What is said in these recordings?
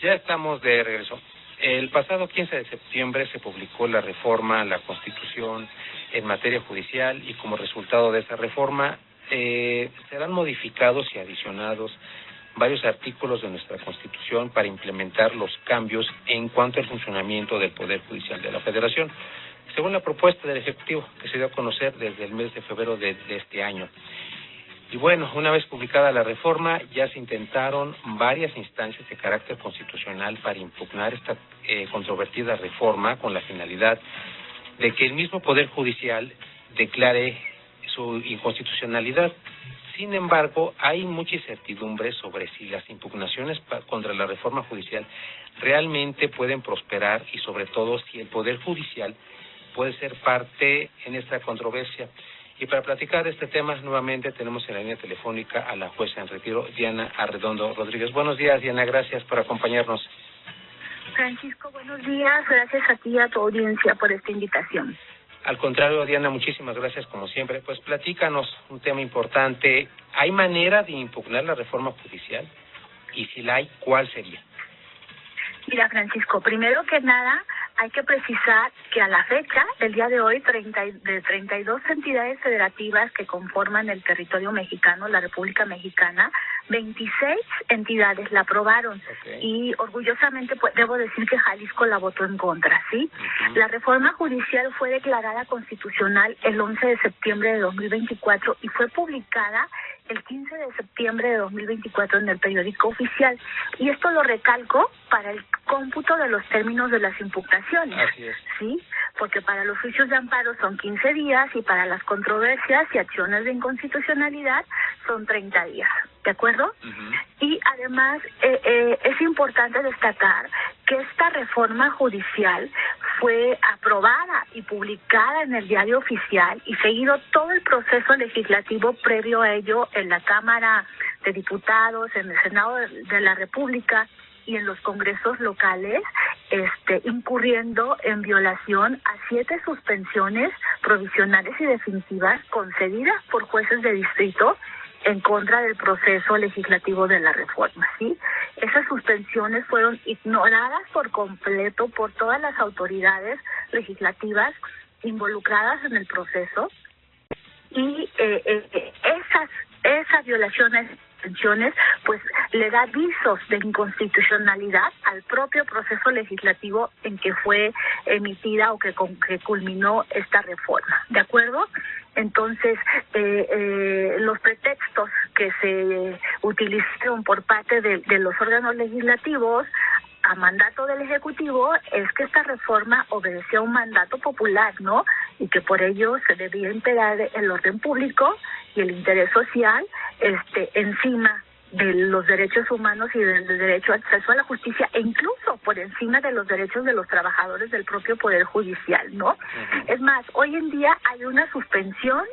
Ya estamos de regreso. El pasado 15 de septiembre se publicó la reforma a la Constitución en materia judicial y como resultado de esa reforma serán modificados y adicionados varios artículos de nuestra Constitución para implementar los cambios en cuanto al funcionamiento del Poder Judicial de la Federación, según la propuesta del Ejecutivo que se dio a conocer desde el mes de febrero de este año. Y bueno, una vez publicada la reforma, ya se intentaron varias instancias de carácter constitucional para impugnar esta controvertida reforma con la finalidad de que el mismo Poder Judicial declare su inconstitucionalidad. Sin embargo, hay mucha incertidumbre sobre si las impugnaciones contra la reforma judicial realmente pueden prosperar y sobre todo si el Poder Judicial puede ser parte en esta controversia. Y para platicar de este tema, nuevamente tenemos en la línea telefónica a la jueza en retiro, Diana Arredondo Rodríguez. Buenos días, Diana, gracias por acompañarnos. Francisco, buenos días, gracias a ti y a tu audiencia por esta invitación. Al contrario, Diana, muchísimas gracias como siempre. Pues platícanos un tema importante. ¿Hay manera de impugnar la reforma judicial? Y si la hay, ¿cuál sería? Mira, Francisco, primero que nada hay que precisar que a la fecha, el día de hoy, de 32 entidades federativas que conforman el territorio mexicano, la República Mexicana, 26 entidades la aprobaron. Okay. Y orgullosamente debo decir que Jalisco la votó en contra, ¿sí? Uh-huh. La reforma judicial fue declarada constitucional el 11 de septiembre de 2024 y fue publicada el 15 de septiembre de 2024 en el periódico oficial. Y esto lo recalco para el cómputo de los términos de las impugnaciones. Así es. ¿Sí? Porque para los juicios de amparo son 15 días y para las controversias y acciones de inconstitucionalidad son 30 días. ¿De acuerdo? Uh-huh. Y además es importante destacar que esta reforma judicial fue aprobada y publicada en el diario oficial y seguido todo el proceso legislativo previo a ello en la Cámara de Diputados, en el Senado de la República y en los congresos locales, incurriendo en violación a 7 suspensiones provisionales y definitivas concedidas por jueces de distrito en contra del proceso legislativo de la reforma, ¿sí? Esas suspensiones fueron ignoradas por completo por todas las autoridades legislativas involucradas en el proceso y esas violaciones pues le da visos de inconstitucionalidad al propio proceso legislativo en que fue emitida o que culminó esta reforma, ¿de acuerdo? Entonces, los pretextos que se utilizaron por parte de los órganos legislativos a mandato del Ejecutivo es que esta reforma obedecía a un mandato popular, ¿no? Y que por ello se debía imperar el orden público y el interés social encima de los derechos humanos y del derecho al acceso a la justicia e incluso por encima de los derechos de los trabajadores del propio Poder Judicial, ¿no? Uh-huh. Es más, hoy en día hay una suspensión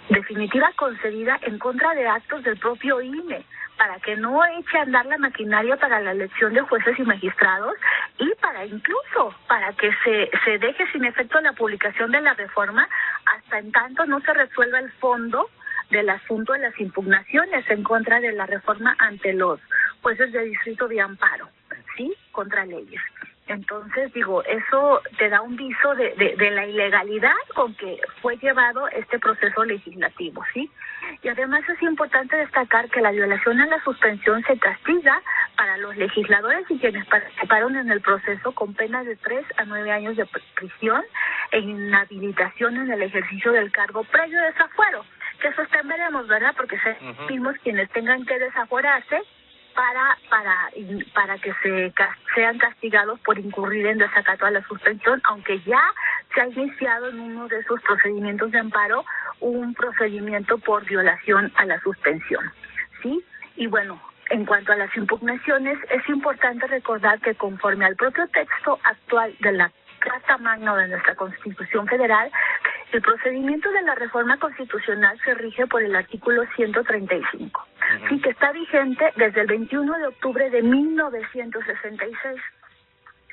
definitiva concedida en contra de actos del propio INE para que no eche a andar la maquinaria para la elección de jueces y magistrados y para que se deje sin efecto la publicación de la reforma hasta en tanto no se resuelva el fondo del asunto de las impugnaciones en contra de la reforma ante los jueces de distrito de amparo, ¿sí? Contra leyes. Entonces, eso te da un viso de la ilegalidad con que fue llevado este proceso legislativo, ¿sí? Y además es importante destacar que la violación a la suspensión se castiga para los legisladores y quienes participaron en el proceso con penas de 3 a 9 años de prisión e inhabilitación en el ejercicio del cargo previo desafuero. Que eso veremos, ¿verdad? Porque vimos quienes tengan que desaforarse para que sean castigados por incurrir en desacato a la suspensión, aunque ya se ha iniciado en uno de esos procedimientos de amparo un procedimiento por violación a la suspensión, ¿sí? Y bueno, en cuanto a las impugnaciones, es importante recordar que conforme al propio texto actual de la Carta Magna de nuestra Constitución Federal, el procedimiento de la reforma constitucional se rige por el artículo 135, ¿sí? Que está vigente desde el 21 de octubre de 1966.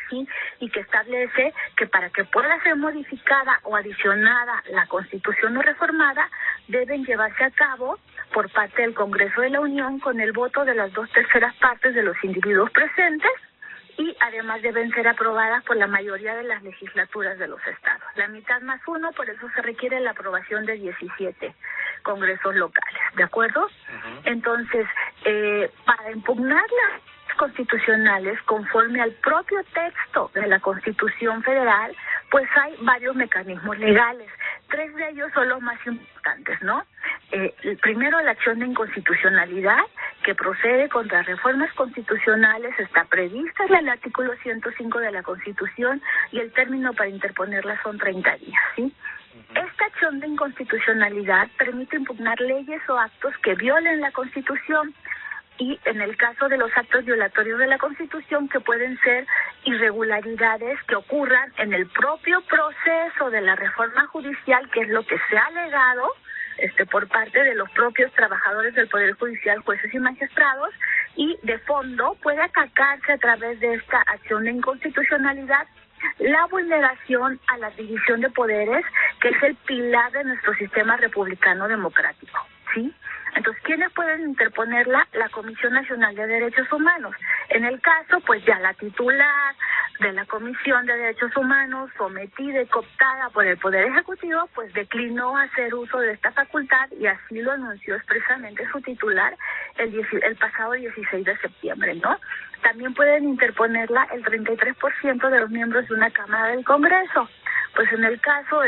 ¿Sí? Y que establece que para que pueda ser modificada o adicionada la Constitución o reformada, deben llevarse a cabo por parte del Congreso de la Unión con el voto de las 2/3 partes de los individuos presentes, además deben ser aprobadas por la mayoría de las legislaturas de los estados. La mitad más uno, por eso se requiere la aprobación de 17 congresos locales, ¿de acuerdo? Entonces, para impugnar las constitucionales conforme al propio texto de la Constitución Federal, pues hay varios mecanismos legales. 3 de ellos son los más importantes, ¿no? El primero, la acción de inconstitucionalidad, que procede contra reformas constitucionales, está prevista en el artículo 105 de la Constitución y el término para interponerla son 30 días, ¿sí? Esta acción de inconstitucionalidad permite impugnar leyes o actos que violen la Constitución, y en el caso de los actos violatorios de la Constitución, que pueden ser irregularidades que ocurran en el propio proceso de la reforma judicial, que es lo que se ha alegado por parte de los propios trabajadores del Poder Judicial, jueces y magistrados, y de fondo puede atacarse a través de esta acción de inconstitucionalidad la vulneración a la división de poderes, que es el pilar de nuestro sistema republicano democrático, ¿sí? Entonces, ¿quiénes pueden interponerla? La Comisión Nacional de Derechos Humanos. En el caso, pues ya la titular de la Comisión de Derechos Humanos, sometida y cooptada por el Poder Ejecutivo, pues declinó hacer uso de esta facultad, y así lo anunció expresamente su titular el pasado 16 de septiembre, ¿no? También pueden interponerla el 33% de los miembros de una Cámara del Congreso. Pues en el caso,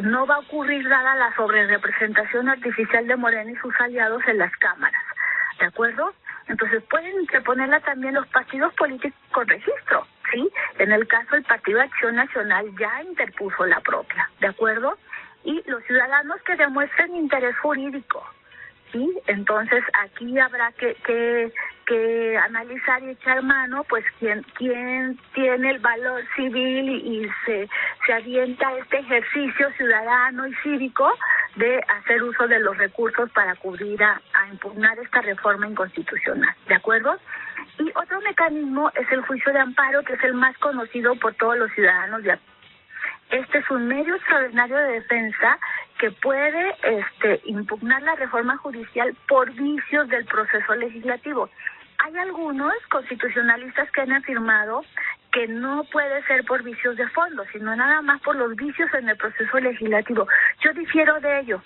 no va a ocurrir dada la sobrerepresentación artificial de Morena y sus aliados en las cámaras, ¿de acuerdo? Entonces pueden interponerla también los partidos políticos con registro, ¿sí? En el caso, el Partido Acción Nacional ya interpuso la propia, ¿de acuerdo? Y los ciudadanos que demuestren interés jurídico, ¿sí? Entonces aquí habrá que analizar y echar mano, pues quién tiene el valor civil y se avienta a este ejercicio ciudadano y cívico de hacer uso de los recursos para acudir a impugnar esta reforma inconstitucional, ¿de acuerdo? Y otro mecanismo es el juicio de amparo, que es el más conocido por todos los ciudadanos de aquí. Este es un medio extraordinario de defensa que puede impugnar la reforma judicial por vicios del proceso legislativo. Hay algunos constitucionalistas que han afirmado que no puede ser por vicios de fondo, sino nada más por los vicios en el proceso legislativo. Yo difiero de ello.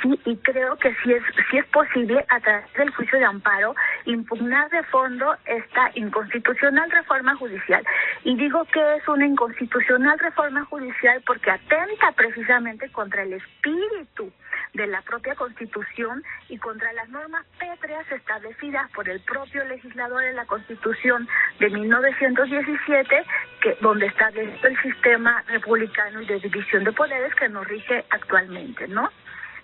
Sí, y creo que sí es posible, a través del juicio de amparo, impugnar de fondo esta inconstitucional reforma judicial. Y digo que es una inconstitucional reforma judicial porque atenta precisamente contra el espíritu de la propia Constitución y contra las normas pétreas establecidas por el propio legislador en la Constitución de 1917, donde estableció el sistema republicano y de división de poderes que nos rige actualmente, ¿no?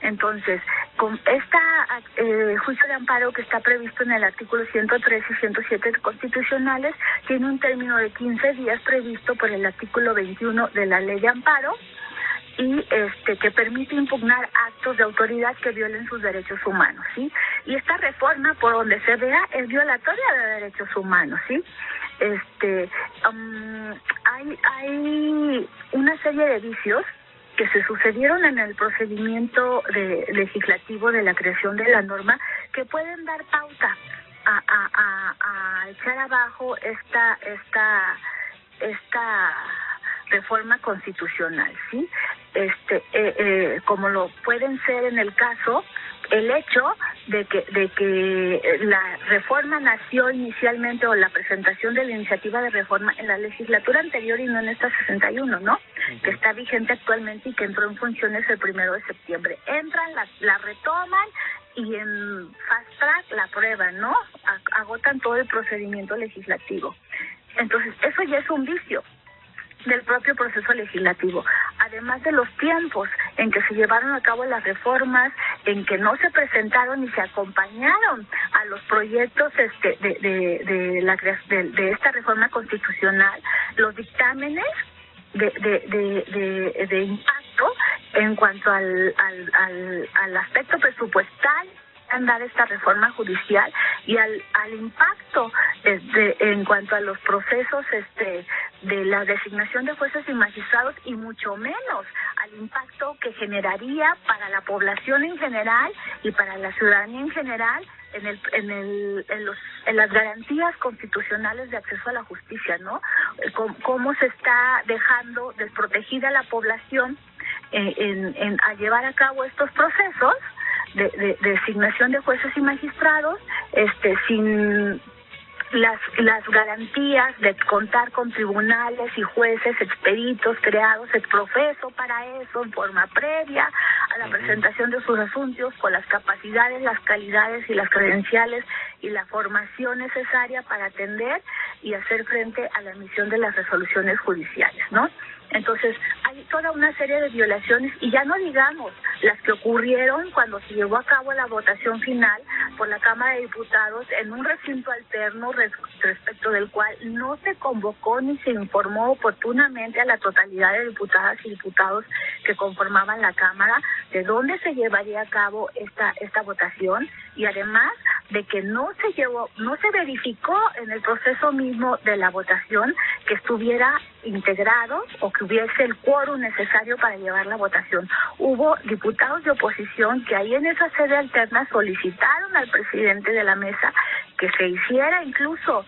Entonces, con juicio de amparo que está previsto en el artículo 103 y 107 constitucionales, tiene un término de 15 días previsto por el artículo 21 de la Ley de Amparo, y que permite impugnar actos de autoridad que violen sus derechos humanos, ¿sí? Y esta reforma, por donde se vea, es violatoria de derechos humanos, ¿sí? Hay una serie de vicios que se sucedieron en el procedimiento legislativo de la creación de la norma, que pueden dar pauta a echar abajo esta reforma constitucional, ¿sí? Como lo pueden ser en el caso el hecho de que la reforma nació inicialmente, o la presentación de la iniciativa de reforma, en la legislatura anterior y no en esta 61, ¿no? Que está vigente actualmente y que entró en funciones el 1 de septiembre. Entran, la retoman y en fast track la aprueban, ¿no? Agotan todo el procedimiento legislativo. Entonces, eso ya es un vicio del propio proceso legislativo, además de los tiempos en que se llevaron a cabo las reformas, en que no se presentaron ni se acompañaron a los proyectos de esta reforma constitucional, los dictámenes de impacto en cuanto al aspecto presupuestal, dar esta reforma judicial y al impacto en cuanto a los procesos de la designación de jueces y magistrados, y mucho menos al impacto que generaría para la población en general y para la ciudadanía en general en las garantías constitucionales de acceso a la justicia, ¿no? Cómo se está dejando desprotegida la población a llevar a cabo estos procesos de designación de jueces y magistrados, sin las garantías de contar con tribunales y jueces expeditos creados ex profeso para eso, en forma previa a la presentación de sus asuntos, con las capacidades, las calidades y las credenciales y la formación necesaria para atender y hacer frente a la emisión de las resoluciones judiciales, ¿no? Entonces, hay toda una serie de violaciones, y ya no digamos las que ocurrieron cuando se llevó a cabo la votación final por la Cámara de Diputados en un recinto alterno respecto del cual no se convocó ni se informó oportunamente a la totalidad de diputadas y diputados que conformaban la Cámara de dónde se llevaría a cabo esta votación, y además de que no se verificó en el proceso mismo de la votación que estuviera integrado o que hubiese el quórum necesario para llevar la votación. Hubo diputados de oposición que ahí en esa sede alterna solicitaron al presidente de la mesa que se hiciera incluso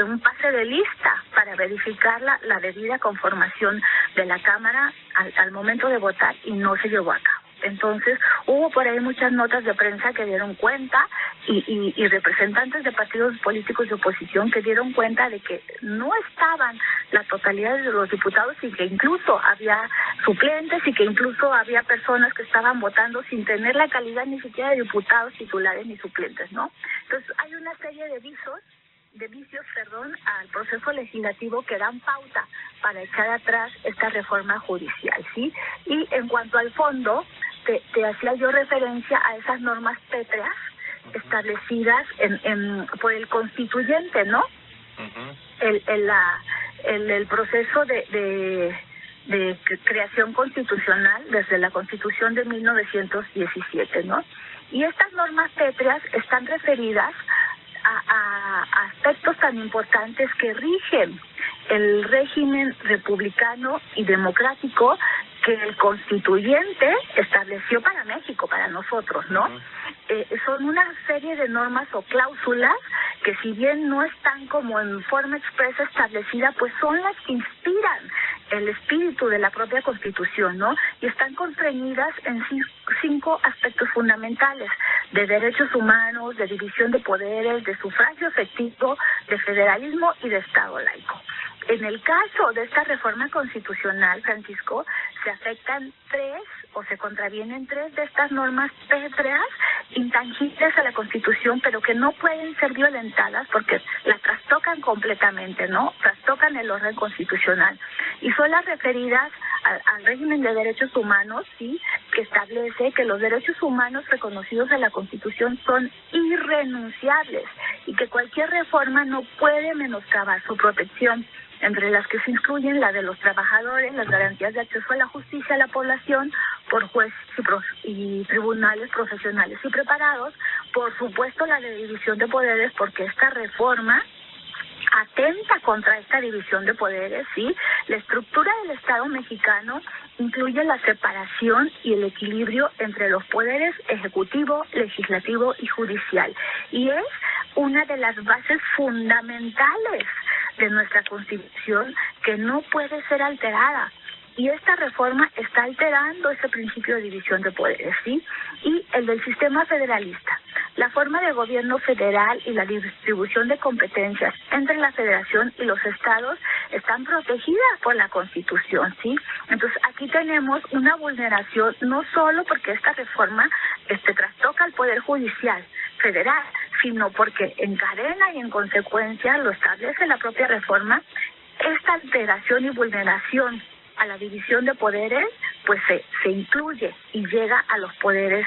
un pase de lista para verificar la debida conformación de la Cámara al momento de votar, y no se llevó a cabo. Entonces, hubo por ahí muchas notas de prensa que dieron cuenta y representantes de partidos políticos de oposición que dieron cuenta de que no estaban la totalidad de los diputados, y que incluso había suplentes y que incluso había personas que estaban votando sin tener la calidad ni siquiera de diputados titulares ni suplentes, ¿no? Entonces, hay una serie de vicios al proceso legislativo que dan pauta para echar atrás esta reforma judicial, ¿sí? Y en cuanto al fondo, te hacía yo referencia a esas normas pétreas establecidas por el constituyente, ¿no? El proceso de creación constitucional desde la Constitución de 1917, ¿no? Y estas normas pétreas están referidas a aspectos tan importantes que rigen el régimen republicano y democrático que el constituyente estableció para México, para nosotros, ¿no? Son una serie de normas o cláusulas que, si bien no están como en forma expresa establecida, pues son las que inspiran el espíritu de la propia Constitución, ¿no? Y están constreñidas en 5 aspectos fundamentales: de derechos humanos, de división de poderes, de sufragio efectivo, de federalismo y de Estado laico. En el caso de esta reforma constitucional, Francisco, se afectan 3 o se contravienen 3 de estas normas pétreas intangibles a la Constitución, pero que no pueden ser violentadas porque la trastocan completamente, ¿no? Trastocan el orden constitucional. Y son las referidas al régimen de derechos humanos, sí, que establece que los derechos humanos reconocidos en la Constitución son irrenunciables y que cualquier reforma no puede menoscabar su protección, entre las que se incluyen la de los trabajadores, las garantías de acceso a la justicia a la población por jueces y tribunales profesionales y preparados, por supuesto la de división de poderes, porque esta reforma atenta contra esta división de poderes, ¿sí? La estructura del Estado mexicano incluye la separación y el equilibrio entre los poderes ejecutivo, legislativo y judicial, y es una de las bases fundamentales de nuestra Constitución que no puede ser alterada. Y esta reforma está alterando ese principio de división de poderes, ¿sí? Y el del sistema federalista. La forma de gobierno federal y la distribución de competencias entre la federación y los estados están protegidas por la Constitución, ¿sí? Entonces, aquí tenemos una vulneración, no solo porque esta reforma trastoca el Poder Judicial federal, sino porque encadena y en consecuencia lo establece la propia reforma. Esta alteración y vulneración a la división de poderes pues se incluye y llega a los poderes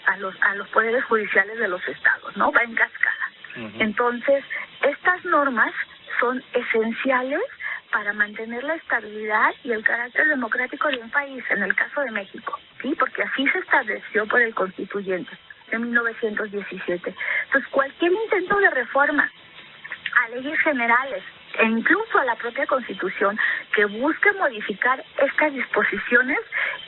a los poderes judiciales de los estados, ¿no? Va en cascada. Entonces, estas normas son esenciales para mantener la estabilidad y el carácter democrático de un país, en el caso de México, ¿sí? Porque así se estableció por el constituyente. de 1917. Entonces, cualquier intento de reforma a leyes generales e incluso a la propia Constitución que busque modificar estas disposiciones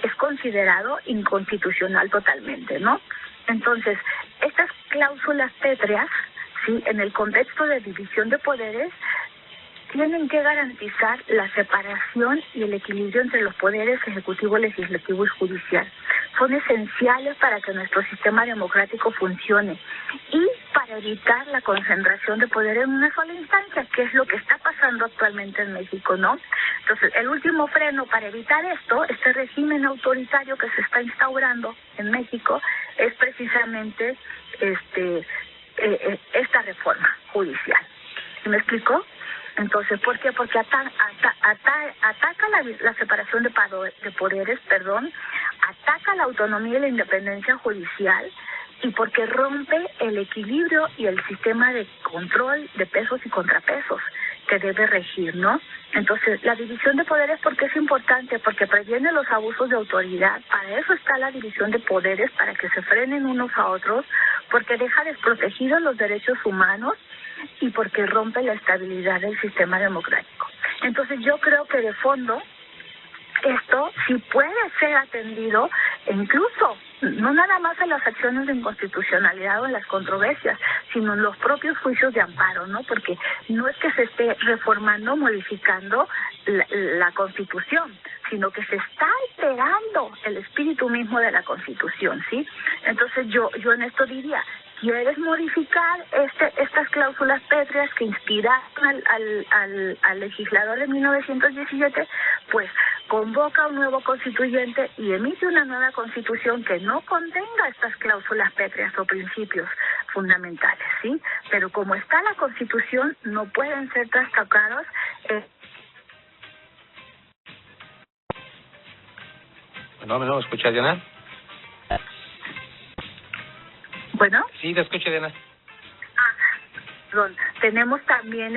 es considerado inconstitucional totalmente, ¿no? Entonces, estas cláusulas pétreas, sí, en el contexto de división de poderes, tienen que garantizar la separación y el equilibrio entre los poderes ejecutivo, legislativo y judicial. Son esenciales para que nuestro sistema democrático funcione y para evitar la concentración de poder en una sola instancia, que es lo que está pasando actualmente en México, ¿no? Entonces, el último freno para evitar esto, este régimen autoritario que se está instaurando en México, es precisamente esta reforma judicial. ¿Sí me explico? Entonces, ¿por qué? Porque ataca la separación de poderes, ataca la autonomía y la independencia judicial, y porque rompe el equilibrio y el sistema de control de pesos y contrapesos que debe regir, ¿no? Entonces, la división de poderes, ¿por qué es importante? Porque previene los abusos de autoridad. Para eso está la división de poderes, para que se frenen unos a otros, porque deja desprotegidos los derechos humanos y porque rompe la estabilidad del sistema democrático. Entonces, yo creo que de fondo esto sí puede ser atendido, e incluso no nada más en las acciones de inconstitucionalidad o en las controversias, sino en los propios juicios de amparo, ¿no? Porque no es que se esté reformando, modificando la Constitución, sino que se está alterando el espíritu mismo de la Constitución, ¿sí? Entonces yo en esto diría, ¿quieres modificar estas cláusulas pétreas que inspiraron al legislador de 1917? Pues convoca un nuevo constituyente y emite una nueva constitución que no contenga estas cláusulas pétreas o principios fundamentales, ¿sí? Pero como está la Constitución, no pueden ser trastocados. ¿Me escuchas, Diana? Bueno. Sí, te escucho, Diana. Perdón. Tenemos también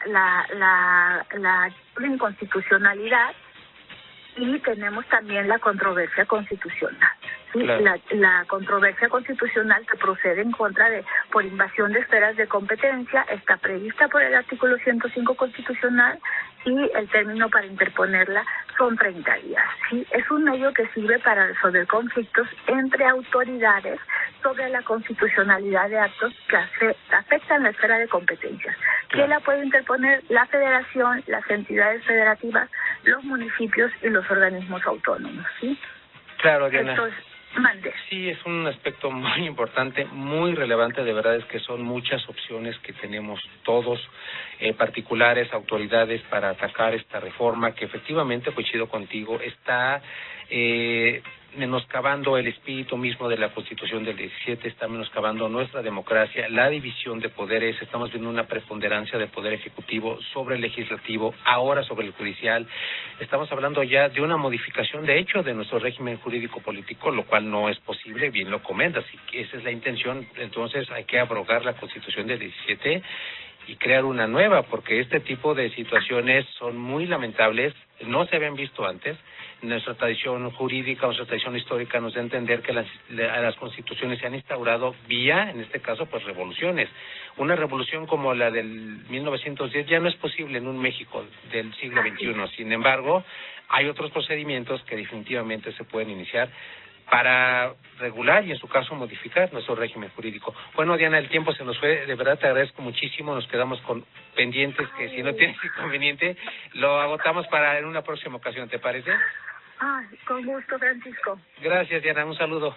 la inconstitucionalidad y tenemos también la controversia constitucional. ¿Sí? Claro. La controversia constitucional que procede en contra por invasión de esferas de competencia está prevista por el artículo 105 constitucional y el término para interponerla son 30 días. ¿Sí? Es un medio que sirve para resolver conflictos entre autoridades sobre la constitucionalidad de actos que afectan la esfera de competencias. ¿Quién la puede interponer? La Federación, las entidades federativas, los municipios y los organismos autónomos, ¿sí? Claro, Diana. Entonces, mande. Sí, es un aspecto muy importante, muy relevante. De verdad es que son muchas opciones que tenemos todos, particulares, autoridades, para atacar esta reforma que efectivamente, coincido contigo, está menoscabando el espíritu mismo de la Constitución del 17, está menoscabando nuestra democracia, la división de poderes. Estamos viendo una preponderancia del poder ejecutivo sobre el legislativo, ahora sobre el judicial. Estamos hablando ya de una modificación de hecho de nuestro régimen jurídico político, lo cual no es posible, bien lo comentas, y esa es la intención. Entonces hay que abrogar la Constitución del 17 y crear una nueva, porque este tipo de situaciones son muy lamentables, no se habían visto antes. Nuestra tradición jurídica, nuestra tradición histórica nos da a entender que las constituciones se han instaurado vía, en este caso, pues revoluciones. Una revolución como la del 1910 ya no es posible en un México del siglo XXI. Sin embargo, hay otros procedimientos que definitivamente se pueden iniciar para regular y, en su caso, modificar nuestro régimen jurídico. Bueno, Diana, el tiempo se nos fue. De verdad te agradezco muchísimo. Nos quedamos con pendientes que, si no tienes inconveniente, lo agotamos para en una próxima ocasión. ¿Te parece? Con gusto, Francisco. Gracias, Diana. Un saludo.